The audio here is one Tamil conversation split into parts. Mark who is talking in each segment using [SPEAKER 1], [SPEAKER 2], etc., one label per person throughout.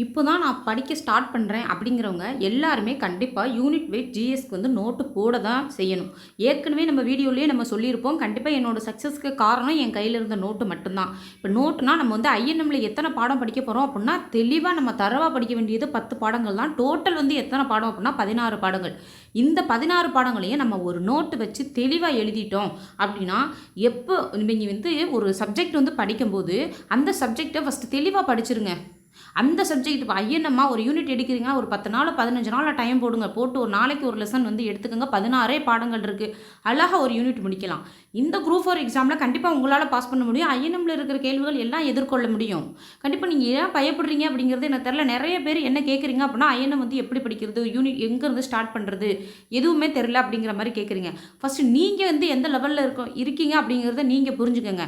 [SPEAKER 1] இப்போ தான் நான் படிக்க ஸ்டார்ட் பண்ணுறேன் அப்படிங்கிறவங்க எல்லாருமே கண்டிப்பாக யூனிட் வெயிட் ஜிஎஸ்க்கு வந்து நோட்டு போட தான் செய்யணும். ஏற்கனவே நம்ம வீடியோலேயே நம்ம சொல்லியிருப்போம். கண்டிப்பாக என்னோட சக்ஸஸ்க்கு காரணம் என் கையில் இருந்த நோட்டு மட்டும்தான். இப்போ நோட்டுனா நம்ம வந்து ஐஎன்எம்ல எத்தனை பாடம் படிக்க போகிறோம் அப்படின்னா தெளிவாக நம்ம தரவாக படிக்க வேண்டியது 10 பாடங்கள் தான். டோட்டல் வந்து எத்தனை பாடம் அப்படின்னா 16 பாடங்கள். இந்த 16 பாடங்களையும் நம்ம ஒரு நோட்டு வச்சு தெளிவாக எழுதிட்டோம் அப்படின்னா எப்போ நீங்கள் வந்து ஒரு சப்ஜெக்ட் வந்து படிக்கும்போது அந்த சப்ஜெக்டை ஃபஸ்ட்டு தெளிவாக படிச்சிருங்க. அந்த சப்ஜெக்ட் இப்போ ஐஎன்எம்மா ஒரு யூனிட் எடுக்கிறீங்கன்னா ஒரு 10 நாள் 15 நாள் டைம் போடுங்க. போட்டு ஒரு நாளைக்கு ஒரு லெசன் வந்து எடுத்துக்கோங்க. 16 பாடங்கள் இருக்குது. அழகாக ஒரு யூனிட் முடிக்கலாம். இந்த குரூப் 4 எக்ஸாமில் கண்டிப்பாக உங்களால் பாஸ் பண்ண முடியும். ஐஎன்எம்ல இருக்கிற கேள்விகள் எல்லாம் எதிர்கொள்ள முடியும். கண்டிப்பாக நீங்கள் ஏன் பயப்படுறீங்க அப்படிங்கிறது எனக்கு தெரியல. நிறைய பேர் என்ன கேட்குறீங்க அப்படின்னா ஐஎன்எம் வந்து எப்படி படிக்கிறது, யூனிட் எங்கேருந்து ஸ்டார்ட் பண்ணுறது, எதுவுமே தெரில அப்படிங்கிற மாதிரி கேட்குறீங்க. ஃபஸ்ட்டு நீங்கள் வந்து எந்த லெவலில் இருக்கீங்க அப்படிங்கிறத நீங்கள் புரிஞ்சுக்கோங்க.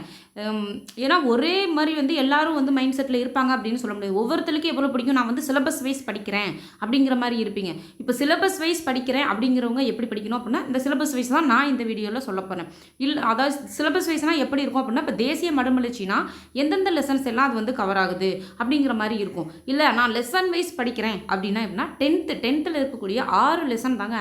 [SPEAKER 1] ஏன்னா ஒரே மாதிரி வந்து எல்லாரும் வந்து மைண்ட் செட்டில் இருப்பாங்க அப்படின்னு சொல்ல முடியாது. ஒவ்வொருத்தருக்கும் எவ்வளோ பிடிக்கும். நான் வந்து சிலபஸ் வைஸ் படிக்கிறேன் அப்படிங்கிற மாதிரி இருப்பீங்க. இப்போ சிலபஸ் வைஸ் படிக்கிறேன் அப்படிங்கிறவங்க எப்படி படிக்கணும் அப்படின்னா இந்த சிலபஸ் வைஸ் தான் நான் இந்த வீடியோவில் சொல்ல போகிறேன். இல்லை அதாவது சிலபஸ் வைஸ்னால் எப்படி இருக்கும் அப்படின்னா இப்போ தேசிய மறுமலர்ச்சினா எந்தெந்த லெசன்ஸ் எல்லாம் அது வந்து கவர் ஆகுது அப்படிங்கிற மாதிரி இருக்கும். இல்லை நான் லெசன் வைஸ் படிக்கிறேன் அப்படின்னா எப்படின்னா டென்த்தில் இருக்கக்கூடிய 6 லெசன் தாங்க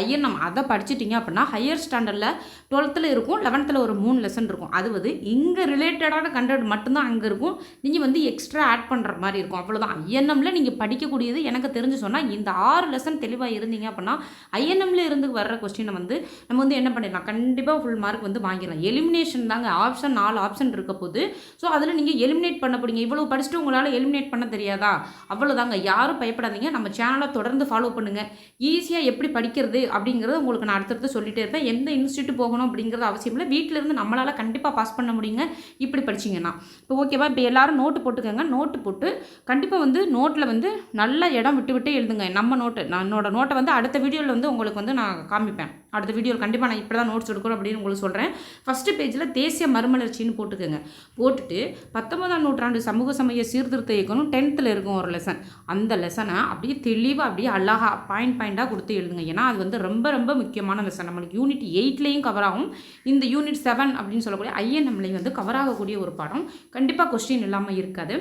[SPEAKER 1] ஐஎன்எம் அதை படிச்சிட்டிங்க அப்படின்னா ஹையர் ஸ்டாண்டர்டில் 12th இருக்கும், 11th ஒரு 3 லெசன் இருக்கும். அது வந்து இங்கே ரிலேட்டடான கண்டென்ட் மட்டும்தான் அங்கே இருக்கும். நீங்கள் வந்து எக்ஸ்ட்ரா ஆட் பண்ணுற மாதிரி இருக்கும். அவ்வளோதான். ஐஎன்எம்ல நீங்கள் படிக்கக்கூடியது எனக்கு தெரிஞ்சு சொன்னால் இந்த 6 லெசன் தெளிவாக இருந்தீங்க அப்படின்னா ஐஎன்எம்ல இருந்து வர்ற கொஸ்டினை வந்து நம்ம வந்து என்ன பண்ணிடலாம், கண்டிப்பாக ஃபுல் மார்க் வந்து வாங்கிடலாம். எலிமினேஷன் தாங்க. ஆப்ஷன் 4 ஆப்ஷன் இருக்க போது. ஸோ அதில் நீங்கள் எலிமினேட் பண்ண போறீங்க. இவ்வளோ படிச்சுட்டு உங்களால் எலிமினேட் பண்ண தெரியாதா? அவ்வளோதாங்க. யாரும் பயப்படாதீங்க. நம்ம சேனலை தொடர்ந்து ஃபாலோ பண்ணுங்கள். ஈஸியாக எப்படி படிக்கிறது அப்படிங்கிறது உங்களுக்கு நான் அடுத்தடுத்து சொல்லிட்டே இருப்பேன். எந்த இன்ஸ்டியூட் போகணும் அப்படிங்கிறது அவசியம் இல்லை. வீட்டில் இருந்து நம்மளால் கண்டிப்பாக பாஸ் பண்ண முடியுங்க இப்படி படிச்சிங்கன்னா. இப்போ ஓகேவா? இப்போ எல்லாரும் நோட்டு போட்டுக்கோங்க. நோட்டு போட்டு கண்டிப்பாக வந்து நோட்டில் வந்து நல்ல இடம் விட்டு விட்டு எழுதுங்க. நம்ம நோட்டு என்னோட நோட்டை வந்து அடுத்த வீடியோவில் வந்து உங்களுக்கு வந்து நான் காமிப்பேன். அடுத்த வீடியோவில் கண்டிப்பாக நான் இப்படி தான் நோட்ஸ் எடுக்கணும் அப்படின்னு உங்களுக்கு சொல்கிறேன். ஃபஸ்ட்டு பேஜில் தேசிய மறுமலர்ச்சின்னு போட்டுக்கோங்க. போட்டுட்டு 19ஆம் நூற்றாண்டு சமூக சமய சீர்திருத்த இயக்கணும் 10th இருக்கும் ஒரு லெசன். அந்த லெசனை அப்படியே தெளிவாக அப்படியே அழகாக பாயிண்டாக கொடுத்து எழுதுங்க. ஏன்னா அது வந்து ரொம்ப ரொம்ப முக்கியமான லெசன். நம்மளுக்கு யூனிட் 8லேயும் கவர் ஆகும். இந்த யூனிட் 7 அப்படின்னு சொல்லக்கூடிய ஐஎன்எம்லையும் வந்து கவர் ஆகக்கூடிய ஒரு பாடம். கண்டிப்பாக கொஸ்டின் இல்லாமல் இருக்காது.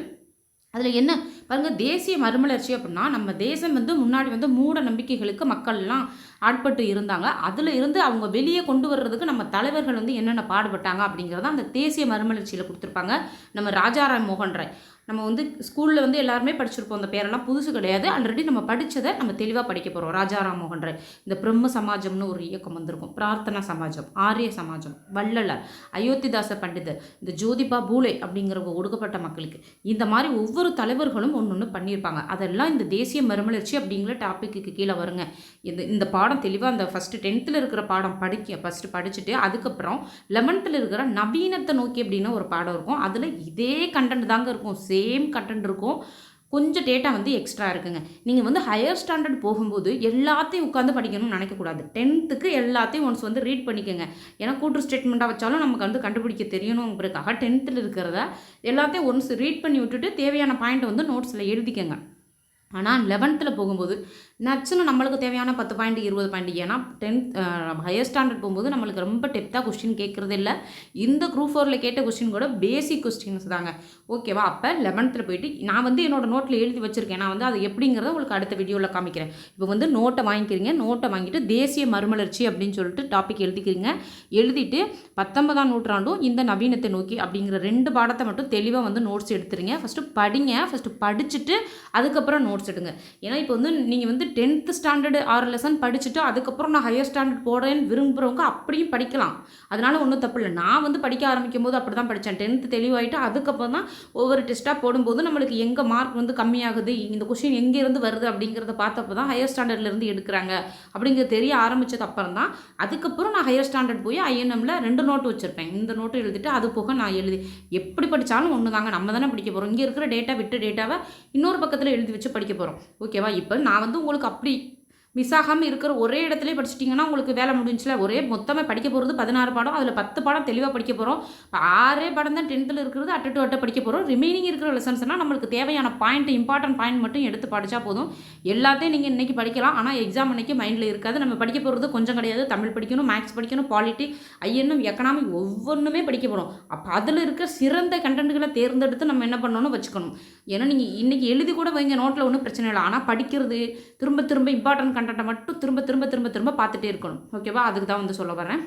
[SPEAKER 1] அதில் என்ன பாருங்கள், தேசிய மறுமலர்ச்சி அப்படின்னா நம்ம தேசம் வந்து முன்னாடி வந்து மூட நம்பிக்கைகளுக்கு மக்கள்லாம் ஆட்பட்டு இருந்தாங்க. அதில் இருந்து அவங்க வெளியே கொண்டு வர்றதுக்கு நம்ம தலைவர்கள் வந்து என்னென்ன பாடுபட்டாங்க அப்படிங்கிறத அந்த தேசிய மறுமலர்ச்சியில் கொடுத்துருப்பாங்க. நம்ம ராஜாராம் மோகன் ராய் நம்ம வந்து ஸ்கூலில் வந்து எல்லாருமே படிச்சிருப்போம். அந்த பேரெல்லாம் புதுசு கிடையாது. ஆல்ரெடி நம்ம படித்ததை நம்ம தெளிவாக படிக்க போகிறோம். ராஜாராம் மோகன் ராய், இந்த பிரம்ம சமாஜம்னு ஒரு இயக்கம் வந்திருக்கும். பிரார்த்தனா சமாஜம், ஆரிய சமாஜம், வள்ளலார், அயோத்திதாச பண்டிதர், இந்த ஜோதிபா பூலே அப்படிங்கிறவங்க ஒடுக்கப்பட்ட மக்களுக்கு, இந்த மாதிரி ஒவ்வொரு தலைவர்களும் ஒன்று பண்ணியிருப்பாங்க. அதெல்லாம் இந்த தேசிய மறுமலர்ச்சி அப்படிங்கிற டாப்பிக்கு கீழே வருங்க. இந்த பாடம் தெளிவாக அந்த ஃபஸ்ட்டு 10th இருக்கிற பாடம் ஃபஸ்ட்டு படிச்சுட்டு அதுக்கப்புறம் 11th இருக்கிற நவீனத்தை நோக்கி அப்படின்னு ஒரு பாடம் இருக்கும். அதில் இதே கண்டென்ட் தாங்க இருக்கும். சேம் கண்டென்ட் இருக்கும். கொஞ்சம் டேட்டா வந்து எக்ஸ்ட்ரா இருக்குங்க. நீங்கள் வந்து ஹையர் ஸ்டாண்டர்ட் போகும்போது எல்லாத்தையும் உட்காந்து படிக்கணும்னு நினைக்கக்கூடாது. 10th எல்லாத்தையும் ஒன்ஸ் வந்து ரீட் பண்ணிக்கோங்க. ஏன்னா கூட்டு ஸ்டேட்மெண்ட்டாக வச்சாலும் நமக்கு வந்து கண்டுபிடிக்க தெரியணுங்கிறதுக்காக 10th இருக்கிறத எல்லாத்தையும் ஒன்ஸ் ரீட் பண்ணி விட்டுட்டு தேவையான பாயிண்ட்டை வந்து நோட்ஸில் எழுதிக்கங்க. ஆனால் 11th போகும்போது நச்சுன்னு நம்மளுக்கு தேவையான 10 பாயிண்ட் 20 பாயிண்ட். ஏன்னா 10th ஹையர் ஸ்டாண்டர்ட் போகும்போது நம்மளுக்கு ரொம்ப டெப்த்தாக கொஸ்டின் கேட்குறது இல்லை. இந்த குரூப் 4 கேட்ட கொஸ்டின் கூட பேசிக் கொஸ்டின்ஸ் தாங்க. ஓகேவா? அப்போ 11th போயிட்டு நான் வந்து என்னோட நோட்டில் எழுதி வச்சுருக்கேன். நான் வந்து அது எப்படிங்கிறத உங்களுக்கு அடுத்த வீடியோவில் காமிக்கிறேன். இப்போ வந்து நோட்டை வாங்கிக்கிறீங்க. நோட்டை வாங்கிட்டு தேசிய மறுமலர்ச்சி அப்படின்னு சொல்லிட்டு டாபிக் எழுதிக்கிறீங்க. எழுதிட்டு 19ஆம் நூற்றாண்டும் இந்த நவீனத்தை நோக்கி அப்படிங்கிற 2 பாடத்தை மட்டும் தெளிவாக வந்து நோட்ஸ் எடுத்துருங்க. ஃபஸ்ட்டு படிங்க. ஃபஸ்ட்டு படிச்சுட்டு அதுக்கப்புறம் நோட்ஸ் எடுங்க. ஏன்னா இப்போ வந்து நீங்கள் வந்து 10th ஸ்டாண்டர்டு 6 லெசன் படிச்சுட்டு அதுக்கப்புறம் நான் ஹையர் ஸ்டாண்டர்ட் போடுறேன்னு விரும்புகிறவங்க அப்படியும் படிக்கலாம். அதனால் ஒன்றும் தப்பு இல்லை. நான் வந்து படிக்க ஆரம்பிக்கும் போது அப்படி தான் படித்தேன். 10th தெளிவாயிட்டு அதுக்கப்புறம் தான் ஒவ்வொரு டெஸ்ட்டாக போடும்போது நம்மளுக்கு எங்கே மார்க் வந்து கம்மியாகுது, இந்த கொஸ்டின் எங்கேருந்து வருது அப்படிங்கிறத பார்த்தப்போ தான் ஹையர் ஸ்டாண்டர்ட்லேருந்து எடுக்கிறாங்க அப்படிங்கிறது தெரிய ஆரம்பித்தது அப்புறம் தான். அதுக்கப்புறம் நான் ஹையர் ஸ்டாண்டர்ட் போய் ஐஎன்எம்ல 2 நோட்டு வச்சுருப்பேன். இந்த நோட்டு எழுதிட்டு அது போக நான் எப்படி படித்தாலும் ஒன்று தாங்க. நம்ம தானே படிக்க போகிறோம். இங்கே இருக்கிற டேட்டாவை இன்னொரு பக்கத்தில் எழுதி வச்சு படிக்க போகிறோம். ஓகேவா? இப்போ நான் வந்து உங்களுக்கு அப்படி மிஸ் ஆகாமல் இருக்கிற ஒரே இடத்துலேயே படிச்சிட்டிங்கன்னா உங்களுக்கு வேலை முடிஞ்சில. ஒரே மொத்தமாக படிக்க போகிறது 16 பாடம். அதில் 10 பாடம் தெளிவாக படிக்க போகிறோம். 6 பாடம் தான் 10th இருக்கிறது. அட்ட டு அட்ட படிக்க போகிறோம். ரிமைனிங் இருக்கிற லெசன்ஸ்னால் நம்மளுக்கு தேவையான இம்பார்ட்டன்ட் பாயிண்ட் மட்டும் எடுத்து படித்தா போதும். எல்லாத்தையும் நீங்கள் இன்றைக்கி படிக்கலாம். ஆனால் எக்ஸாம் அன்றைக்கி மைண்டில் இருக்காது. நம்ம படிக்க போகிறது கொஞ்சம் கிடையாது. தமிழ் படிக்கணும், மேக்ஸ் படிக்கணும், பாலிட்டி, ஐஎன்எம், எக்கனாமிக் ஒவ்வொன்றுமே படிக்க போகிறோம். அப்போ அதில் இருக்க சிறந்த கண்டென்ட்களை தேர்ந்தெடுத்து நம்ம என்ன பண்ணணும்னு வச்சுக்கணும். ஏன்னா நீங்கள் இன்றைக்கி எழுதி கூட வைங்க நோட்டில் ஒன்றும் பிரச்சனை இல்லை. ஆனால் படிக்கிறது திரும்ப இம்பார்ட்டன்ட் கண்டென்ட்டை மட்டும் திரும்ப பார்த்துட்டே இருக்கணும். ஓகேவா? அதுக்கு தான் வந்து சொல்ல வரேன்.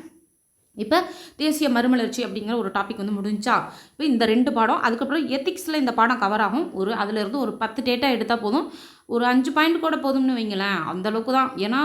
[SPEAKER 1] இப்போ தேசிய மறுமலர்ச்சி அப்படிங்கிற ஒரு டாபிக் வந்து முடிஞ்சா, இப்போ இந்த 2 பாடம், அதுக்கப்புறம் எத்திக்ஸில் இந்த பாடம் கவர் ஆகும். அதிலிருந்து ஒரு 10 டேட்டா எடுத்தால் போதும். ஒரு 5 பாயிண்ட் கூட போதும்னு வைங்களேன். அந்தளவுக்கு தான். ஏன்னா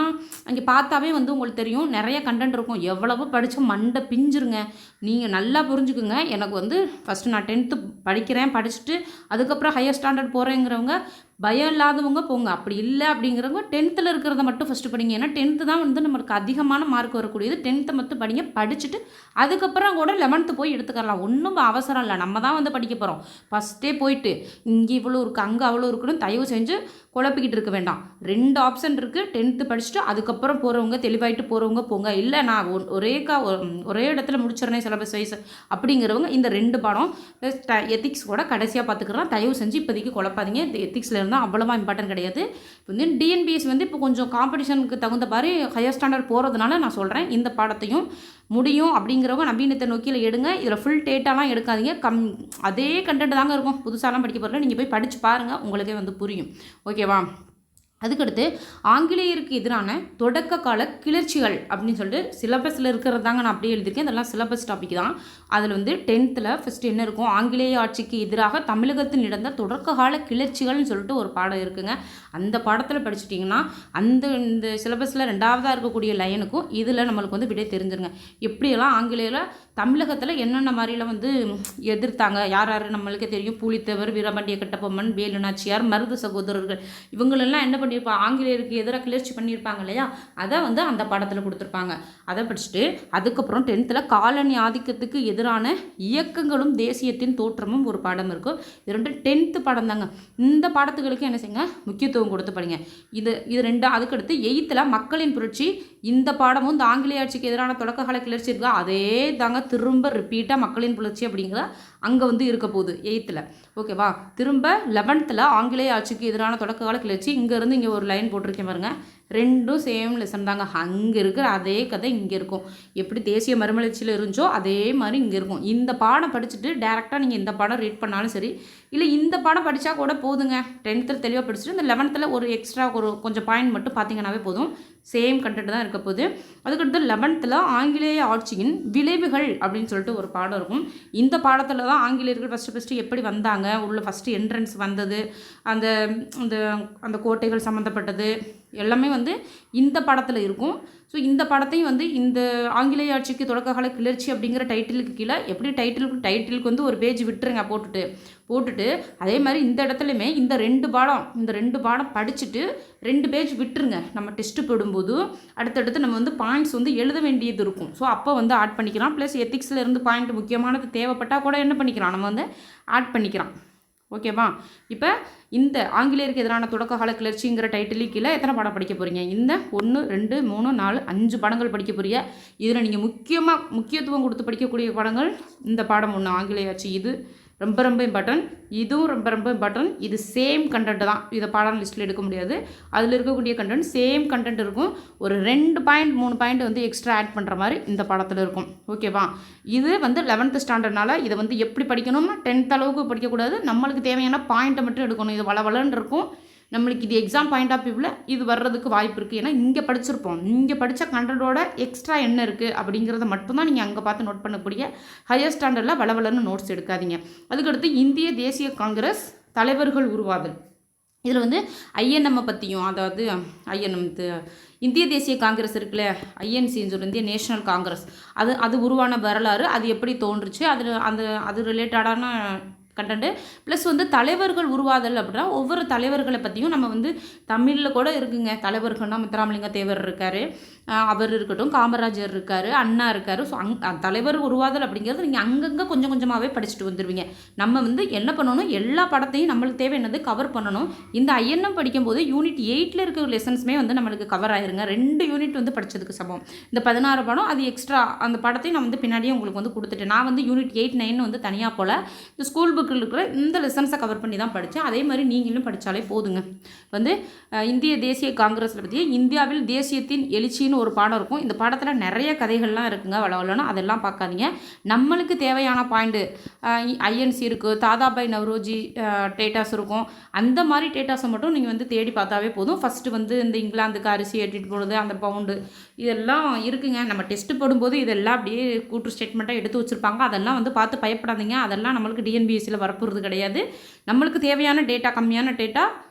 [SPEAKER 1] அங்கே பார்த்தாவே வந்து உங்களுக்கு தெரியும் நிறைய கண்டென்ட் இருக்கும். எவ்வளவு படித்தா மண்டை பிஞ்சிருங்க. நீங்கள் நல்லா புரிஞ்சுக்குங்க. எனக்கு வந்து ஃபஸ்ட்டு நான் 10th படிக்கிறேன், படிச்சுட்டு அதுக்கப்புறம் ஹையர் ஸ்டாண்டர்ட் போகிறேங்கிறவங்க பயம் இல்லாதவங்க போங்க. அப்படி இல்லை அப்படிங்கிறவங்க 10th இருக்கிறத மட்டும் ஃபஸ்ட்டு படிங்க. ஏன்னா 10th தான் வந்து நம்மளுக்கு அதிகமான மார்க் வரக்கூடியது. 10th மட்டும் படிங்க. படிச்சுட்டு அதுக்கப்புறம் கூட 11th போய் எடுத்துக்கலாம். ஒன்றும் அவசரம் இல்லை. நம்ம தான் வந்து படிக்க போகிறோம். ஃபஸ்ட்டே போயிட்டு இங்கே இவ்வளோ இருக்குது, அங்கே அவ்வளோ இருக்குன்னு தயவு செஞ்சு குழப்பிக்கிட்டு இருக்க வேண்டாம். 2 ஆப்ஷன் இருக்குது. 10th படிச்சுட்டு அதுக்கப்புறம் போகிறவங்க, தெளிவாயிட்டு போகிறவங்க போங்க. இல்லை நான் ஒரே இடத்துல முடிச்சிடறேன் சிலபஸ் வைஸ் அப்படிங்கிறவங்க இந்த 2 பாடம் ப்ளஸ் எத்திக்ஸ் கூட கடைசியாக பார்த்துக்கிறோம். தயவு செஞ்சு இப்போதைக்கு குழப்பாதீங்க. எத்திக்ஸில் இருந்தால் அவ்வளோவா இம்பார்ட்டன்ட் கிடையாது. இப்போ வந்து டிஎன்பிஎஸ் வந்து இப்போ கொஞ்சம் காம்படிஷனுக்கு தகுந்த மாதிரி ஹையர் ஸ்டாண்டர்ட் போகிறதுனால நான் சொல்கிறேன். இந்த பாடத்தையும் முடியும் அப்படிங்கிறவங்க நவீனத்தை நோக்கியில் எடுங்க. இதில் ஃபுல் டேட்டாலாம் எடுக்காதீங்க. அதே கண்டென்ட் தாங்க இருக்கும். புதுசாலாம் படிக்க போகிறல நீங்கள் போய் படித்து பாருங்கள். உங்களுக்கே வந்து புரியும். ஓகேவா? அதுக்கடுத்து ஆங்கிலேயருக்கு எதிரான தொடக்க கால கிளர்ச்சிகள் அப்படின்னு சொல்லிட்டு சிலபஸில் இருக்கிறது தாங்க நான் அப்படியே எழுதியிருக்கேன். இதெல்லாம் சிலபஸ் டாபிக் தான். அதில் வந்து 10th ஃபஸ்ட்டு என்ன இருக்கும், ஆங்கிலேய ஆட்சிக்கு எதிராக தமிழகத்தில் நடந்த தொடக்க கால கிளர்ச்சிகள்னு சொல்லிட்டு ஒரு பாடம் இருக்குங்க. அந்த பாடத்தில் படிச்சிட்டிங்கன்னா இந்த சிலபஸில் 2ஆவதாக இருக்கக்கூடிய லைனுக்கும் இதில் நம்மளுக்கு வந்து விடை தெரிஞ்சிருங்க. எப்படியெல்லாம் ஆங்கிலேயர் தமிழகத்தில் என்னென்ன மாதிரிலாம் வந்து எதிர்த்தாங்க, யார் நம்மளுக்கே தெரியும். பூலித்தேவர், வீரபாண்டிய கட்டபொம்மன், வேலு நாச்சியார், மருது சகோதரர்கள், இவங்களெல்லாம் என்ன பண்ணியிருப்பாங்க, ஆங்கிலேயருக்கு எதிராக கிளர்ச்சி பண்ணியிருப்பாங்க இல்லையா, அதை வந்து அந்த பாடத்தில் கொடுத்துருப்பாங்க. அதை படிச்சுட்டு அதுக்கப்புறம் 10th காலனி ஆதிக்கத்துக்கு எதிரான இயக்கங்களும் தேசியத்தின் தோற்றமும் ஒரு பாடம் இருக்கும். இது 2 10th பாடம் தாங்க. இந்த பாடத்துகளுக்கு என்ன செய்யுங்க, முக்கியத்துவம் கொடுத்து படிங்க. இது 2. அதுக்கடுத்து 8th மக்களின் புரட்சி. இந்த பாடமும் இந்த ஆங்கிலேய ஆட்சிக்கு எதிரான தொடக்க கால கிளர்ச்சி இருக்கா, அதே தாங்க திரும்ப ரிப்பீட்டாக மக்களின் புரட்சி அப்படிங்கிற அங்கே வந்து இருக்க போகுது 8th. ஓகேவா? திரும்ப 11th ஆங்கிலேய ஆட்சிக்கு எதிரான தொடக்க கால கிளர்ச்சி. இங்கேருந்து இங்கே ஒரு லைன் போட்டிருக்கேன் பாருங்க. 2ம் சேம் லெசன் தாங்க. அங்கே இருக்கிற அதே கதை இங்கே இருக்கும். எப்படி தேசிய மறுமலர்ச்சியில் இருந்துச்சோ அதே மாதிரி இங்கே இருக்கும். இந்த பாடம் படிச்சுட்டு டேரெக்டாக நீங்கள் இந்த பாடம் ரீட் பண்ணாலும் சரி, இல்லை இந்த பாடம் படித்தா கூட போதுங்க. 10th தெளிவாக படிச்சுட்டு இந்த 11th ஒரு எக்ஸ்ட்ரா கொஞ்சம் பாயிண்ட் மட்டும் பார்த்தீங்கன்னாவே போதும். சேம் கண்டென்ட் தான் இருக்க போகுது. அதுக்கடுத்து 11th ஆங்கிலேய ஆட்சியின் விளைவுகள் அப்படின்னு சொல்லிட்டு ஒரு பாடம் இருக்கும். இந்த பாடத்தில் தான் ஆங்கிலேயர்கள் ஃபஸ்ட்டு எப்படி வந்தாங்க, உள்ள ஃபஸ்ட்டு என்ட்ரன்ஸ் வந்தது, அந்த அந்த கோட்டைகள் சம்மந்தப்பட்டது எல்லாமே வந்து இந்த படத்தில் இருக்கும். ஸோ இந்த படத்தையும் வந்து இந்த ஆங்கிலேய ஆட்சிக்கு தொடக்க கால கிளர்ச்சி அப்படிங்கிற டைட்டிலுக்கு கீழே எப்படி டைட்டிலுக்கு வந்து ஒரு பேஜ் விட்டுருங்க போட்டுட்டு அதே மாதிரி இந்த இடத்துலையுமே இந்த 2 பாடம் படிச்சுட்டு 2 பேஜ் விட்டுருங்க. நம்ம டெஸ்ட்டு போடும்போது அடுத்தடுத்து நம்ம வந்து பாயிண்ட்ஸ் வந்து எழுத வேண்டியது இருக்கும். ஸோ அப்போ வந்து ஆட் பண்ணிக்கலாம். ப்ளஸ் எத்திக்ஸில் இருந்து பாயிண்ட் முக்கியமானது தேவைப்பட்டால் கூட என்ன பண்ணிக்கலாம், நம்ம வந்து ஆட் பண்ணிக்கலாம். ஓகேவா? இப்போ இந்த ஆங்கிலேயருக்கு எதிரான தொடக்க கால கிளர்ச்சிங்கிற டைட்டிலுக்கு கீழே எத்தனை பாடம் படிக்க போகிறீங்க? இந்த 1 2 3 4 5 பாடங்கள் படிக்க போகிறீங்க. இதில் நீங்கள் முக்கியத்துவம் கொடுத்து படிக்கக்கூடிய பாடங்கள் இந்த பாடம் 1 ஆங்கிலேய ஆட்சி. இது ரொம்ப இம்பார்ட்டன்ட். இதுவும் ரொம்ப இம்பார்ட்டன்ட். இது சேம் கண்டென்ட் தான். இதை பாடம் லிஸ்ட்டில் எடுக்க முடியாது. அதில் இருக்கக்கூடிய கண்டென்ட் சேம் கண்டென்ட் இருக்கும். ஒரு 2 பாயிண்ட் 3 பாயிண்ட் வந்து எக்ஸ்ட்ரா ஆட் பண்ணுற மாதிரி இந்த பாடத்தில் இருக்கும். ஓகேவா? இது வந்து 11th ஸ்டாண்டர்ட்னால இதை வந்து எப்படி படிக்கணும்னா 10th அளவுக்கு படிக்கக்கூடாது. நம்மளுக்கு தேவையான பாயிண்ட்டை மட்டும் எடுக்கணும். இது வளவலன்னு இருக்கும். நம்மளுக்கு இது எக்ஸாம் பாயிண்ட் ஆஃப் வியூவில் இது வர்றதுக்கு வாய்ப்பு இருக்குது. ஏன்னா இங்கே படிச்சிருப்போம். இங்கே படித்த கண்டென்ட்டோட எக்ஸ்ட்ரா என்ன இருக்குது அப்படிங்கிறத மட்டும்தான் நீங்கள் அங்கே பார்த்து நோட் பண்ணக்கூடிய. ஹையர் ஸ்டாண்டர்டில் வளவலன்னு நோட்ஸ் எடுக்காதீங்க. அதுக்கடுத்து இந்திய தேசிய காங்கிரஸ் தலைவர்கள் உருவாதல். இதில் வந்து ஐஎன்எம்மை பற்றியும், அதாவது ஐஎன்எம் இந்திய தேசிய காங்கிரஸ் இருக்குல்ல, ஐஎன்சின்னு சொல்லி இந்திய நேஷனல் காங்கிரஸ், அது உருவான வரலாறு, அது எப்படி தோன்றுச்சு, அது ரிலேட்டடான கண்டென்ட்டு. ப்ளஸ் வந்து தலைவர்கள் உருவாதல் அப்படின்னா ஒவ்வொரு தலைவர்களை பற்றியும் நம்ம வந்து தமிழில் கூட இருக்குங்க. தலைவர்கள்னால் முத்துராமலிங்க தேவர் இருக்கார், அவர் இருக்கட்டும், காமராஜர் இருக்கார், அண்ணா இருக்கார். ஸோ தலைவர் உருவாதல் அப்படிங்கிறது நீங்கள் அங்கங்கே கொஞ்சம் கொஞ்சமாகவே படிச்சுட்டு வந்துடுவீங்க. நம்ம வந்து என்ன பண்ணணும், எல்லா படத்தையும் நம்மளுக்கு தேவை என்னது கவர் பண்ணணும். இந்த ஐஎன்எம் படிக்கும்போது யூனிட் 8ல் இருக்கிற லெசன்ஸுமே வந்து நம்மளுக்கு கவர் ஆயிருங்க. 2 யூனிட் வந்து படித்ததுக்கு சமம். இந்த 16 படம் அது எக்ஸ்ட்ரா அந்த படத்தையும் நான் வந்து பின்னாடியே உங்களுக்கு வந்து கொடுத்துட்டேன். நான் வந்து யூனிட் 8, 9 வந்து தனியாக போல் இந்த ஸ்கூல் புக்கில் இருக்கிற இந்த லெசன்ஸை கவர் பண்ணி தான் படித்தேன். அதே மாதிரி நீங்களும் படித்தாலே போதுங்க. வந்து இந்திய தேசிய காங்கிரஸில் பற்றி இந்தியாவில் தேசியத்தின் எழுச்சின்னு ஒரு பாடம் இருக்கும். இந்த பாடத்தில் நிறைய கதைகள்லாம் இருக்குங்க. வளவலன்னு அதெல்லாம் பார்க்காதீங்க. நம்மளுக்கு தேவையான பாயிண்ட்டு ஐஎன்சி இருக்குது, தாதாபாய் நவ்ரோஜி டேட்டாஸ் இருக்கும். அந்த மாதிரி டேட்டாஸை மட்டும் நீங்கள் வந்து தேடி பார்த்தாவே போதும். ஃபஸ்ட்டு வந்து இந்த இங்கிலாந்துக்கு அரிசி ஏற்றிட்டு போடுறது, அந்த பவுண்டு இதெல்லாம் இருக்குங்க. நம்ம டெஸ்ட்டு போடும்போது இதெல்லாம் அப்படியே கூட்டு ஸ்டேட்மெண்ட்டாக எடுத்து வச்சுருப்பாங்க. அதெல்லாம் வந்து பார்த்து பயப்படாதீங்க. அதெல்லாம் நம்மளுக்கு டிஎன்பிஎஸ்சியில் வரப்போகிறது கிடையாது. நம்மளுக்கு தேவையான டேட்டா, கம்மியான டேட்டா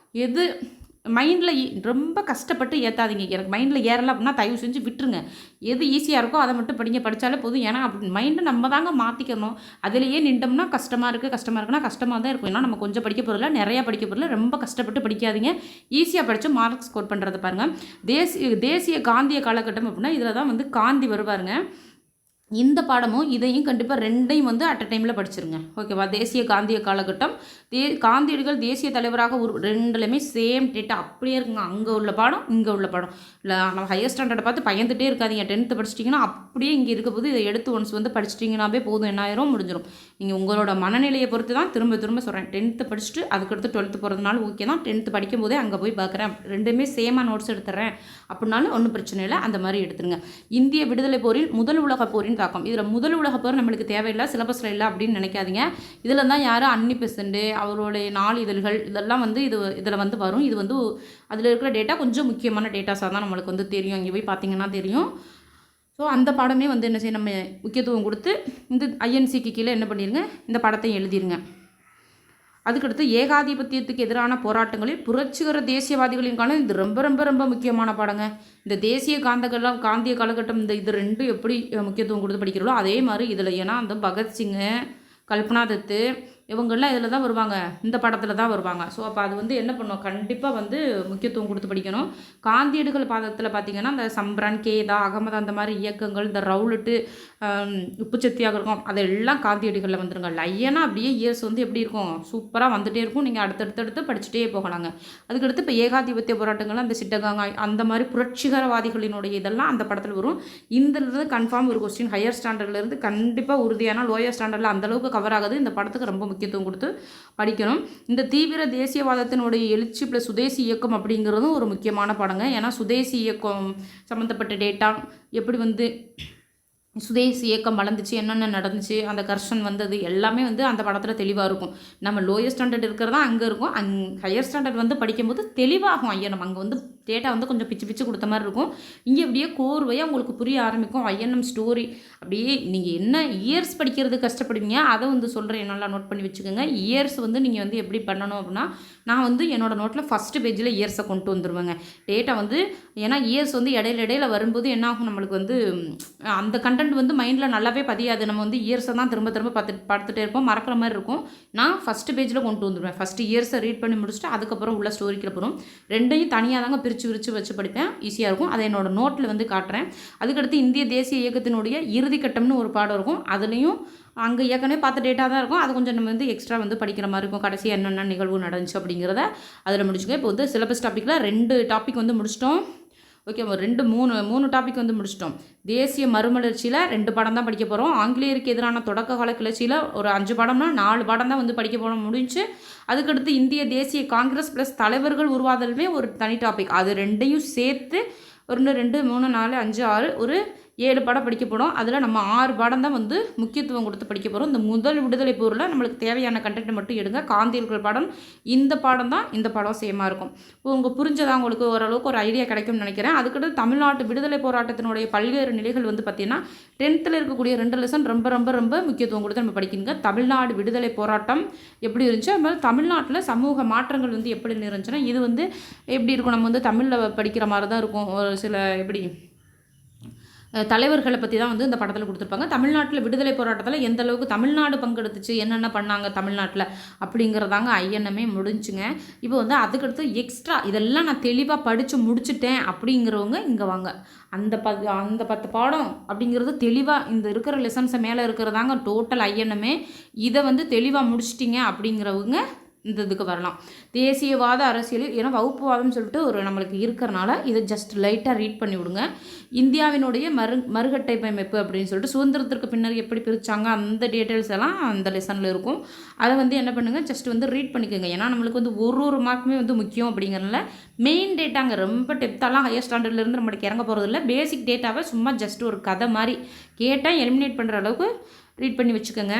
[SPEAKER 1] எது மைண்டில் ரொம்ப கஷ்டப்பட்டு ஏற்றாதீங்க. எனக்கு மைண்டில் ஏறலை அப்படின்னா தயவு செஞ்சு விட்டுருங்க. எது ஈஸியாக இருக்கோ அதை மட்டும் படித்தாலே போதும். ஏன்னா அப்படி மைண்டை நம்ம தாங்க மாற்றிக்கணும். அதிலேயே நின்றோம்னா கஷ்டமாக இருக்குன்னா கஷ்டமாக தான் இருக்கும். ஏன்னா நம்ம கொஞ்சம் படிக்க போகிறதில்ல, நிறையா படிக்க போகிறதில்ல. ரொம்ப கஷ்டப்பட்டு படிக்காதீங்க. ஈஸியாக படித்து மார்க் ஸ்கோர் பண்ணுறது பாருங்கள். தேசிய காந்திய காலகட்டம் அப்படின்னா இதில் தான் வந்து காந்தி வருவாருங்க. இந்த பாடமும் இதையும் கண்டிப்பாக 2யும் வந்து அட் அ டைமில் படிச்சிருங்க. ஓகேவா? தேசிய காந்திய காலகட்டம், காந்தியடிகள் தேசிய தலைவராக 2லையுமே சேம் டேட்டா அப்படியே இருக்குங்க. அங்கே உள்ள பாடம், இங்கே உள்ள பாடம். இல்லை நம்ம ஹையர் ஸ்டாண்டர்டை பார்த்து பயந்துகிட்டே இருக்காதீங்க. 10th படிச்சிட்டிங்கன்னா அப்படியே இங்கே இருக்க போது இதை எடுத்து ஒன்ஸ் வந்து படிச்சிட்டிங்கன்னாவே போதும். என்ன ஆயிரும், முடிஞ்சிடும். நீங்கள் உங்களோட மனநிலையை பொறுத்து தான் திரும்ப திரும்ப சொல்கிறேன். 10th படிச்சுட்டு அதுக்கடுத்து 12th போகிறதுனால ஓகே தான். 10th படிக்கும் போதே அங்கே போய் பார்க்குறேன், 2மே சேமாக நோட்ஸ் எடுத்துறேன் அப்படின்னாலும் ஒன்றும் பிரச்சனை இல்லை. அந்த மாதிரி எடுத்துருங்க. இந்திய விடுதலை போரில் முதல் உலக போரின் தாக்கம். இதில் முதல் உலக போர் நம்மளுக்கு தேவையில்லை, சிலபஸில் இல்லை அப்படின்னு நினைக்காதீங்க. இதில் தான் யார் அன்னி பெசன்ட், அவருடைய நாளிதழ்கள் இதெல்லாம் வந்து இதில் வந்து வரும். இது வந்து அதில் இருக்கிற டேட்டா கொஞ்சம் முக்கியமான டேட்டாஸாக தான் நம்மளுக்கு வந்து தெரியும். இங்கே போய் பார்த்தீங்கன்னா தெரியும். ஸோ அந்த பாடமே வந்து என்ன செய்ய, நம்ம முக்கியத்துவம் கொடுத்து இந்த ஐஎன்சிக்கு கீழே என்ன பண்ணிடுங்க, இந்த படத்தை எழுதிருங்க. அதுக்கடுத்து ஏகாதிபத்தியத்துக்கு எதிரான போராட்டங்களில் புரட்சிகர தேசியவாதிகளின் காலம். இது ரொம்ப ரொம்ப ரொம்ப முக்கியமான பாடங்க. இந்த தேசிய காந்திய காலகட்டம் இது 2 எப்படி முக்கியத்துவம் கொடுத்து படிக்கிறோம் அதே மாதிரி இதில். ஏன்னா அந்த பகத்சிங்கு, கல்பனா தத்து இவங்கெல்லாம் இதில் தான் வருவாங்க, இந்த படத்தில் தான் வருவாங்க. ஸோ அப்போ அது வந்து என்ன பண்ணும், கண்டிப்பாக வந்து முக்கியத்துவம் கொடுத்து படிக்கணும். காந்தியடிகள் பாதத்தில் பார்த்திங்கன்னா இந்த சம்பிரான், கேதா, அகமது அந்த மாதிரி இயக்கங்கள், இந்த ரவுலட்டு, உப்பு சத்தியாகிரகம் அதெல்லாம் காந்தியடிகளில் வந்துருங்க. லையனாக அப்படியே இயர்ஸ் வந்து எப்படி இருக்கும், சூப்பராக வந்துகிட்டே இருக்கும். நீங்கள் அடுத்தடுத்து படிச்சுட்டே போகலாங்க. அதுக்கடுத்து இப்போ ஏகாதிபத்திய போராட்டங்கள், அந்த சிட்டகாங்காய் அந்த மாதிரி புரட்சிகரவாதிகளினுடைய இதெல்லாம் அந்த படத்தில் வரும். இதிலிருந்து கன்ஃபார்ம் ஒரு கொஸ்டின் ஹையர் ஸ்டாண்டர்ட்லேருந்து கண்டிப்பாக உறுதியான லோயர் ஸ்டாண்டர்டில் அந்தளவுக்கு கவர் ஆகுது. இந்த படத்துக்கு ரொம்ப முக்கியத்துவம் கொடுத்து படிக்கணும். இந்த தீவிர தேசியவாதத்தினுடைய எழுச்சி ப்ளஸ் சுதேசி இயக்கம் அப்படிங்கிறதும் ஒரு முக்கியமான பாடங்க. ஏன்னா சுதேசி இயக்கம் சம்மந்தப்பட்ட டேட்டா எப்படி வந்து சுதேசி இயக்கம் வளர்ந்துச்சு, என்னென்ன நடந்துச்சு, அந்த கர்ஷன் வந்தது எல்லாமே வந்து அந்த படத்தில் தெளிவாக இருக்கும். நம்ம லோயர் ஸ்டாண்டர்ட் இருக்கிறதா அங்கே இருக்கும். ஹையர் ஸ்டாண்டர்ட் வந்து படிக்கும்போது தெளிவாகும். ஐஎன்எம் அங்கே வந்து டேட்டா வந்து கொஞ்சம் பிச்சு பிச்சு கொடுத்த மாதிரி இருக்கும். இங்கே அப்படியே கோர்வையாக உங்களுக்கு புரிய ஆரம்பிக்கும். ஐஎன்எம் ஸ்டோரி அப்படியே நீங்கள் என்ன இயர்ஸ் படிக்கிறது கஷ்டப்படுவீங்க அதை வந்து சொல்கிறேன், நல்லா நோட் பண்ணி வச்சுக்கோங்க. இயர்ஸ் வந்து நீங்கள் வந்து எப்படி பண்ணணும் அப்படின்னா, நான் வந்து என்னோடய நோட்டில் ஃபஸ்ட்டு பேஜில் இயர்ஸை கொண்டு வந்துடுவேங்க. டேட்டா வந்து ஏன்னா இயர்ஸ் வந்து இடையில வரும்போது என்ன ஆகும், நம்மளுக்கு வந்து அந்த கண்டென்ட் வந்து மைண்டில் நல்லாவே பதியாது. நம்ம வந்து இயர்ஸை தான் திரும்ப திரும்ப பார்த்துட்டே இருப்போம், மறக்கிற மாதிரி இருக்கும். நான் ஃபஸ்ட்டு பேஜில் கொண்டு வந்துடுவேன். ஃபஸ்ட்டு இயர்ஸை ரீட் பண்ணி முடிச்சுட்டு அதுக்கப்புறம் உள்ள ஸ்டோரிக்கு போகிறோம். 2யும் தனியாக தாங்க பிரித்து வச்சு படிப்பேன், ஈஸியாக இருக்கும். அதை என்னோடய நோட்டில் வந்து காட்டுறேன். அதுக்கடுத்து இந்திய தேசிய இயக்கத்தினுடைய இறுதிக்கட்டம்னு ஒரு பாடம் இருக்கும். அதுலேயும் அங்கே ஏற்கனவே பார்த்த டேட்டா தான் இருக்கும். அது கொஞ்சம் நம்ம வந்து எக்ஸ்ட்ரா வந்து படிக்கிற மாதிரி இருக்கும். கடைசி என்னென்ன நிகழ்வு நடந்துச்சு அப்படிங்கிறத அதில் முடிச்சுக்கோ. இப்போ வந்து சிலபஸ் டாப்பிக்கில் 2 டாபிக் வந்து முடிச்சிட்டோம். ஓகே, 3 டாபிக் வந்து முடிச்சிட்டோம். தேசிய மறுமலர்ச்சியில் 2 பாடம் தான் படிக்க போகிறோம். ஆங்கிலேயருக்கு எதிரான தொடக்க கால கிளர்ச்சியில் ஒரு 5 பாடம்னா 4 பாடம் தான் வந்து படிக்க போகிறோம், முடிஞ்சு. அதுக்கடுத்து இந்திய தேசிய காங்கிரஸ் ப்ளஸ் தலைவர்கள் உருவாதலுமே ஒரு தனி டாபிக். அது 2யும் சேர்த்து 1 2 3 4 5 6 ஒரு 7 பாடம் படிக்க போகிறோம். அதில் நம்ம 6 பாடம் தான் வந்து முக்கியத்துவம் கொடுத்து படிக்க போகிறோம். இந்த முதல் விடுதலை போரில் நம்மளுக்கு தேவையான கண்டென்ட் மட்டும் எடுங்க. காந்தியர்கள் பாடம் இந்த பாடம் தான், இந்த பாடம் சேமாக இருக்கும். இப்போ உங்கள் புரிஞ்சதா, உங்களுக்கு ஓரளவுக்கு ஒரு ஐடியா கிடைக்கும்னு நினைக்கிறேன். அதுக்கடுத்து தமிழ்நாட்டு விடுதலை போராட்டத்தினுடைய பல்வேறு நிலைகள் வந்து பார்த்திங்கன்னா 10th இருக்கக்கூடிய 2 லெசன் ரொம்ப ரொம்ப ரொம்ப முக்கியத்துவம் கொடுத்து நம்ம படிக்கணுங்க. தமிழ்நாடு விடுதலை போராட்டம் எப்படி இருந்துச்சு, அது மாதிரி தமிழ்நாட்டில் சமூக மாற்றங்கள் வந்து எப்படி இருந்துச்சுன்னா இது வந்து எப்படி இருக்கும், நம்ம வந்து தமிழில் படிக்கிற மாதிரி தான் இருக்கும். ஒரு சில எப்படி தலைவர்களை பற்றி தான் வந்து இந்த படத்தில் கொடுத்துருப்பாங்க. தமிழ்நாட்டில் விடுதலை போராட்டத்தில் எந்த அளவுக்கு தமிழ்நாடு பங்கெடுத்துச்சு, என்னென்ன பண்ணாங்க தமிழ்நாட்டில் அப்படிங்கிறதாங்க ஐஎன்எம்மே முடிஞ்சுங்க. இப்போ வந்து அதுக்கடுத்து எக்ஸ்ட்ரா இதெல்லாம் நான் தெளிவாக படித்து முடிச்சுட்டேன் அப்படிங்கிறவங்க இங்கே வாங்க. அந்த 10 பாடம் அப்படிங்கிறது தெளிவாக இந்த இருக்கிற லெசன்ஸை மேலே இருக்கிறதாங்க டோட்டல் ஐஎன்எம்மே. இதை வந்து தெளிவாக முடிச்சிட்டிங்க அப்படிங்கிறவங்க இந்த இதுக்கு வரலாம். தேசியவாத அரசியலில் ஏன்னா வகுப்புவாதம்னு சொல்லிட்டு ஒரு நம்மளுக்கு இருக்கிறனால இதை ஜஸ்ட் லைட்டாக ரீட் பண்ணி விடுங்க. இந்தியாவினுடைய மறுகட்டமைப்பு அப்படின்னு சொல்லிட்டு சுதந்திரத்திற்கு பின்னர் எப்படி பிரித்தாங்க அந்த டீட்டெயில்ஸ் எல்லாம் அந்த லெசனில் இருக்கும். அதை வந்து என்ன பண்ணுங்கள், ஜஸ்ட் வந்து ரீட் பண்ணிக்கோங்க. ஏன்னா நம்மளுக்கு வந்து ஒரு மார்க்குமே வந்து முக்கியம் அப்படிங்கிறனால மெயின் டேட்டாங்க ரொம்ப டெப்த்தாலாம் ஹையர் ஸ்டாண்டர்ட்லேருந்து நம்மளுக்கு இறங்க போகிறதில்ல. பேசிக் டேட்டாவை சும்மா ஜஸ்ட் ஒரு கதை மாதிரி கேட்டால் எலிமினேட் பண்ணுற அளவுக்கு ரீட் பண்ணி வச்சுக்கோங்க.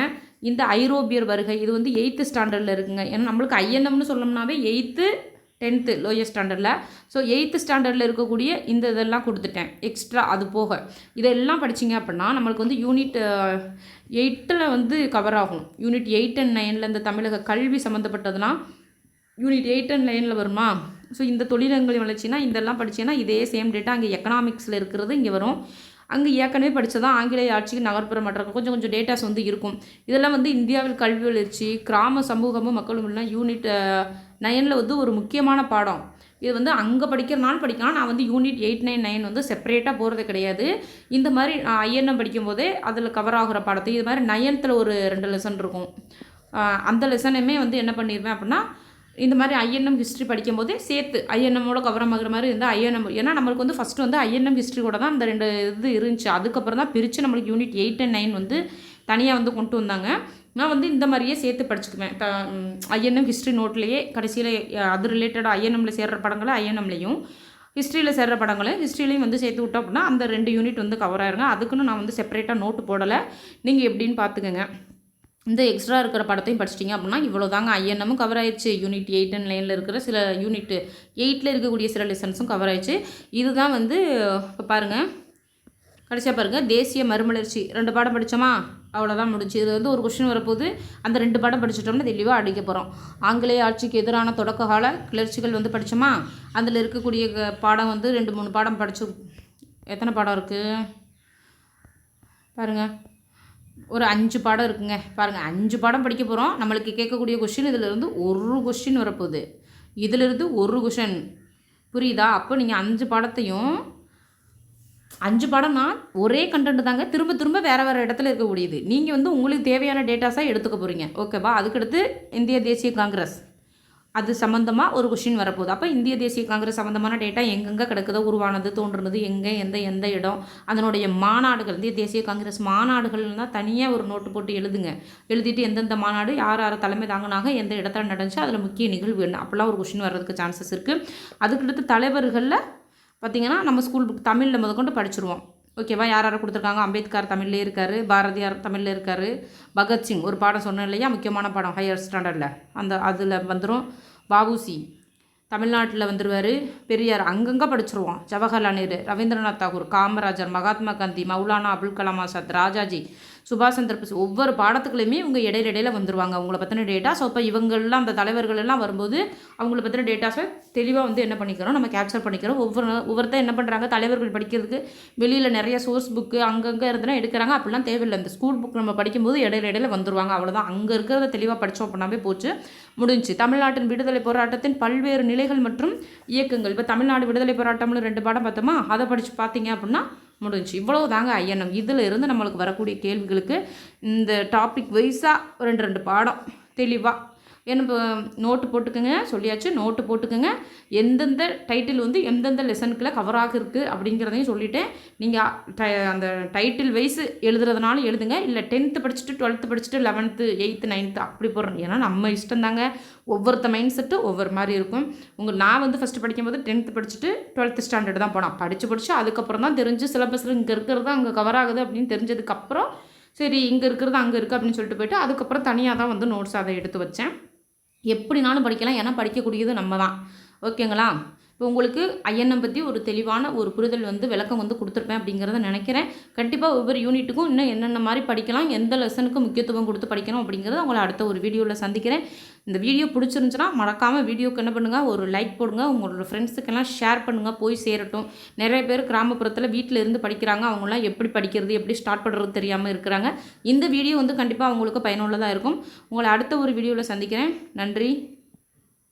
[SPEAKER 1] இந்த ஐரோப்பியர் வருகை இது வந்து 8th ஸ்டாண்டர்டில் இருக்குங்க. ஏன்னா நம்மளுக்கு ஐஎன்எம்னு சொல்லணும்னாவே 8th 10th லோயர் ஸ்டாண்டர்டில். ஸோ 8th ஸ்டாண்டர்டில் இருக்கக்கூடிய இந்த இதெல்லாம் கொடுத்துட்டேன் எக்ஸ்ட்ரா. அது போக இதெல்லாம் படிச்சிங்க அப்படின்னா நம்மளுக்கு வந்து யூனிட் 8ல் வந்து கவர் ஆகும். யூனிட் 8 and 9 இந்த தமிழக கல்வி சம்மந்தப்பட்டதுலாம் யூனிட் 8 and 9 வருமா. ஸோ இந்த தொழிலங்களின் வளர்ச்சினா இதெல்லாம் படிச்சிங்கன்னா இதே சேம் டேட்டா அங்கே எக்கனாமிக்ஸில் இருக்கிறது இங்கே வரும். அங்கே ஏற்கனவே படித்ததான் ஆங்கிலேய ஆட்சிக்கு நகர்ப்புற மற்றும் கொஞ்சம் டேட்டாஸ் வந்து இருக்கும். இதெல்லாம் வந்து இந்தியாவில் கல்வி வளர்ச்சி கிராம சமூகமும் மக்களும் இல்லை யூனிட் 9 வந்து ஒரு முக்கியமான பாடம். இது வந்து அங்கே படிக்கிறனாலும் படிக்கலாம். நான் வந்து யூனிட் 8, 9, 9 வந்து செப்பரேட்டாக போகிறது கிடையாது. இந்த மாதிரி நான் ஐஎன்எம் படிக்கும்போதே அதில் கவர் ஆகிற பாடத்தை இது மாதிரி 9th ஒரு 2 லெசன் இருக்கும். அந்த லெசனையுமே வந்து என்ன பண்ணிடுவேன் அப்படின்னா இந்த மாதிரி ஐஎன்எம் ஹிஸ்ட்ரி படிக்கும்போதே சேர்த்து ஐஎன்எம்மோட கவரம் ஆகிற மாதிரி இருந்தால் ஐஎன்எம். ஏன்னா நம்மளுக்கு வந்து ஃபஸ்ட்டு வந்து ஐஎன்எம் ஹிஸ்ட்ரி கூட தான் இந்த 2 இது இருந்துச்சு. அதுக்கப்புறம் தான் பிரித்து நம்மளுக்கு யூனிட் 8 and 9 வந்து தனியாக வந்து கொண்டு வந்தாங்க. நான் வந்து இந்த மாதிரியே சேர்த்து படிச்சுக்குவேன். ஐஎன்எம் ஹிஸ்ட்ரி நோட்லேயே கடைசியில் அது ரிலேட்டடாக ஐஎன்எம்மில் சேர்கிற படங்களை ஐஎன்எம்லையும் ஹிஸ்ட்ரியில் சேர்கிற படங்களை ஹிஸ்ட்ரிலையும் வந்து சேர்த்து விட்டோம் அப்படின்னா அந்த 2 யூனிட் வந்து கவர் ஆயிருங்க. அதுக்குன்னு நான் வந்து செப்பரேட்டாக நோட்டு போடலை. நீங்கள் எப்படின்னு பார்த்துக்கோங்க. இந்த எக்ஸ்ட்ரா இருக்கிற படத்தையும் படிச்சிட்டிங்க அப்படின்னா இவ்வளோ தாங்க ஐஎன்எம்மும் கவர் ஆயிடுச்சு. யூனிட் 8 and 9 இருக்கிற சில யூனிட் 8 இருக்கக்கூடிய சில லெசன்ஸும் கவர் ஆயிடுச்சு. இதுதான் வந்து இப்போ பாருங்கள் கடைசியாக பாருங்கள் தேசிய மறுமலர்ச்சி 2 பாடம் படித்தோமா அவ்வளோதான் முடிச்சு. இது வந்து ஒரு கொஸ்டின் வரப்போது அந்த 2 பாடம் படிச்சிட்டோம்னா தெளிவாக அடிக்க போகிறோம். ஆங்கிலேய ஆட்சிக்கு எதிரான தொடக்க கால கிளர்ச்சிகள் வந்து படித்தோமா அதில் இருக்கக்கூடிய பாடம் வந்து 2-3 பாடம் படிச்சு. எத்தனை பாடம் இருக்குது பாருங்கள், ஒரு 5 பாடம் இருக்குங்க. பாருங்கள் 5 பாடம் படிக்க போகிறோம். நம்மளுக்கு கேட்கக்கூடிய கொஸ்டின் இதிலிருந்து ஒரு கொஸ்டின் வரப்போகுது. இதிலிருந்து ஒரு கொஸ்டின் புரியுதா? அப்போ நீங்கள் 5 பாடத்தையும் 5 பாடம்னா ஒரே கண்டென்ட் தாங்க, திரும்ப திரும்ப வேறு இடத்துல இருக்கக்கூடியது. நீங்கள் வந்து உங்களுக்கு தேவையான டேட்டாஸாக எடுத்துக்க போகிறீங்க. ஓகேவா? அதுக்கடுத்து இந்திய தேசிய காங்கிரஸ் அது சம்மந்தமாக ஒரு கொஷின் வரப்போகுது. அப்போ இந்திய தேசிய காங்கிரஸ் சம்மந்தமான டேட்டா எங்கெங்கே கிடக்குதோ உருவானது தோன்றுனது எங்கே எந்த இடம் அதனுடைய மாநாடுகள் இந்திய தேசிய காங்கிரஸ் மாநாடுகள்னால் தனியாக ஒரு நோட்டு போட்டு எழுதிட்டு எந்தெந்த மாநாடு யார் தலைமை தாங்கினாங்க எந்த இடத்துல நடந்துச்சு அதில் முக்கிய நிகழ்வு என்ன அப்படிலாம் ஒரு கொஷின் வர்றதுக்கு சான்சஸ் இருக்குது. அதுக்கடுத்து தலைவர்களில் பார்த்திங்கன்னா நம்ம ஸ்கூல் புக் தமிழில் முதற்கொண்டு படிச்சிருவோம். ஓகேவா? யார் கொடுத்துருக்காங்க? அம்பேத்கர் தமிழ்லேயே இருக்கார், பாரதியார் தமிழில் இருக்கார், பகத்சிங் ஒரு பாடம் சொன்னேன் இல்லையா முக்கியமான பாடம் ஹையர் ஸ்டாண்டர்டில் அதில் வந்துடும். வஉசி தமிழ்நாட்டில் வந்துடுவார். பெரியார் அங்கங்கே படிச்சிருவோம். ஜவஹர்லால் நேரு, ரவீந்திரநாத் தாகூர், காமராஜர், மகாத்மா காந்தி, மௌலானா அபுல் கலாம் ஆசாத், ராஜாஜி, சுபாஷ் சந்திர போஸ் ஒவ்வொரு பாடத்துக்குள்ளேயுமே இவங்க இடையில வந்துடுவாங்க அவங்கள பற்றின டேட்டா. ஸோ இப்போ இவங்கெல்லாம் அந்த தலைவர்கள் எல்லாம் வரும்போது அவங்கள பற்றின டேட்டாஸை தெளிவாக வந்து என்ன பண்ணிக்கிறோம் நம்ம கேப்சர் பண்ணிக்கிறோம். ஒவ்வொருத்தர் என்ன பண்ணுறாங்க தலைவர்கள் படிக்கிறதுக்கு வெளியில் நிறைய சோர்ஸ் புக்கு அங்கங்கே இருந்தனா எடுக்கிறாங்க. அப்படிலாம் தேவையில்லை. இந்த ஸ்கூல் புக் நம்ம படிக்கும்போது இடையில வந்துடுவாங்க. அவ்வளோதான். அங்கே இருக்கிறத தெளிவாக படித்தோம் அப்படின்னாவே போச்சு, முடிஞ்சு. தமிழ்நாட்டின் விடுதலை போராட்டத்தின் பல்வேறு நிலைகள் மற்றும் இயக்கங்கள். இப்போ தமிழ்நாடு விடுதலை போராட்டம்னு 2 பாடம் பார்த்தோமா அதை படித்து பார்த்தீங்க அப்படின்னா முடிஞ்சு. இவ்வளோ தாங்க ஐஎன்எம். இதில் இருந்து நம்மளுக்கு வரக்கூடிய கேள்விகளுக்கு இந்த டாபிக் வைஸாக 2 பாடம் தெளிவாக என்ன நோட்டு போட்டுக்கோங்க. சொல்லியாச்சு, நோட்டு போட்டுக்கோங்க. எந்தெந்த டைட்டில் வந்து எந்தெந்த லெசனுக்குள்ள கவர் ஆகிருக்கு அப்படிங்கிறதையும் சொல்லிவிட்டேன். நீங்கள் அந்த டைட்டில் வைஸ் எழுதுறதுனால எழுதுங்க. இல்லை 10th படிச்சுட்டு 12th படிச்சுட்டு 11th 8th 9th அப்படி போடுறோம். ஏன்னா நம்ம இஷ்டம் தாங்க. ஒவ்வொருத்த மைண்ட் செட்டு ஒவ்வொரு மாதிரி இருக்கும். நான் வந்து ஃபஸ்ட்டு படிக்கும்போது 10th படிச்சுட்டு 12th ஸ்டாண்டர்ட் தான் போனேன். படித்து அதுக்கப்புறம் தான் தெரிஞ்சு சிலபஸில் இங்கே இருக்கிறது அங்கே கவர் ஆகுது அப்படின்னு தெரிஞ்சதுக்கப்புறம் சரி இங்கே இருக்கிறது அங்கே இருக்குது அப்படின்னு சொல்லிட்டு போய்ட்டு அதுக்கப்புறம் தனியாக தான் வந்து நோட்ஸ் அதை எடுத்து வச்சேன். எப்படினாலும் படிக்கலாம். ஏன்னா படிக்கக்கூடியது நம்ம தான். ஓகேங்களா? இப்போ உங்களுக்கு ஐஎன்எம் பற்றி ஒரு தெளிவான ஒரு புரிதல் விளக்கம் கொடுத்துருப்பேன் அப்படிங்கிறத நினைக்கிறேன். கண்டிப்பாக ஒவ்வொரு யூனிட்டுக்கும் இன்னும் என்னென்ன மாதிரி படிக்கலாம், எந்த லெசனுக்கு முக்கியத்துவம் கொடுத்து படிக்கணும் அப்படிங்கிறத உங்களை அடுத்த ஒரு வீடியோவில் சந்திக்கிறேன். இந்த வீடியோ பிடிச்சிருந்துச்சுன்னா மறக்காமல் வீடியோக்கு என்ன பண்ணுங்கள், ஒரு லைக் போடுங்க, உங்களோட ஃப்ரெண்ட்ஸுக்கெல்லாம் ஷேர் பண்ணுங்கள், போய் சேரட்டும். நிறைய பேர் கிராமப்புறத்தில் வீட்டில் இருந்து படிக்கிறாங்க, அவங்களாம் எப்படி படிக்கிறது, எப்படி ஸ்டார்ட் பண்ணுறது தெரியாமல் இருக்கிறாங்க. இந்த வீடியோ கண்டிப்பாக அவங்களுக்கு பயனுள்ளதாக இருக்கும். உங்களை அடுத்த ஒரு வீடியோவில் சந்திக்கிறேன். நன்றி.